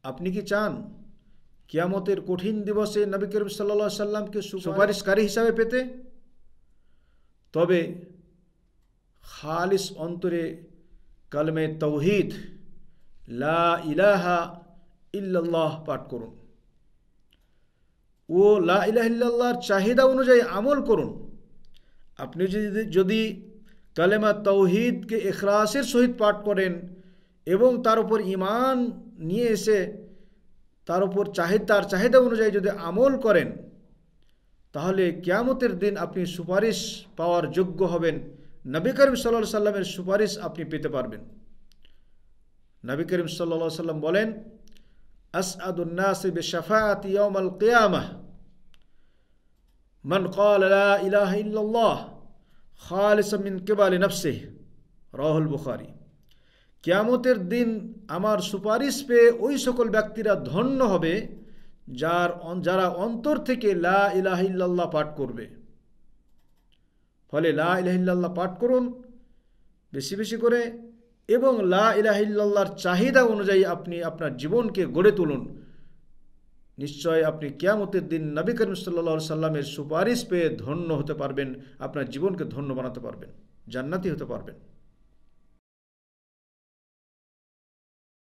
আপনি কি চান কিয়ামতের কঠিন দিবসে নবী করিম সাল্লাল্লাহু আলাইহি সাল্লামকে সুপারিশকারী হিসাবে পেতে? তবে খালিস অন্তরে কালেমে তাওহীদ লা ইলাহা ইল্লাল্লাহ পাঠ করুন ও লা ইলাহা ইল্লাল্লাহর চাহিদা অনুযায়ী আমল করুন। আপনি যদি কালেমা তাওহীদকে ইখলাসের সহিত পাঠ করেন এবং তার উপর ঈমান নিয়ে এসে তার উপর তার চাহিদা অনুযায়ী যদি আমল করেন, তাহলে কিয়ামতের দিন আপনি সুপারিশ পাওয়ার যোগ্য হবেন। নবী করিম সাল্লাল্লাহু আলাইহি সাল্লামের সুপারিশ আপনি পেতে পারবেন। নবী করিম সাল্লাল্লাহু আলাইহি সাল্লাম বলেন, আসআদুন নাস বিশাফাআতি ইয়াউমাল কিয়ামাহ মান ক্বালা লা ইলাহা ইল্লাল্লাহ খালিসাম মিন কিবালি নাফসিহি, রাওয়াহুল বুখারী। কিয়ামতের দিন আমার সুপারিশ পেয়ে ওই সকল ব্যক্তিরা ধন্য হবে যারা অন্তর থেকে লা ইলাহা ইল্লাল্লাহ পাঠ করবে। ফলে লা ইলাহা ইল্লাল্লাহ পাঠ করুন বেশি বেশি করে এবং লা ইলাহা ইল্লাল্লাহর চাহিদা অনুযায়ী আপনি আপনার জীবনকে গড়ে তুলুন। নিশ্চয় আপনি কিয়ামতের দিন নবী করিম সাল্লাল্লাহু আলাইহি সাল্লামের সুপারিশ পেয়ে ধন্য হতে পারবেন, আপনার জীবনকে ধন্য বানাতে পারবেন, জান্নাতি হতে পারবেন।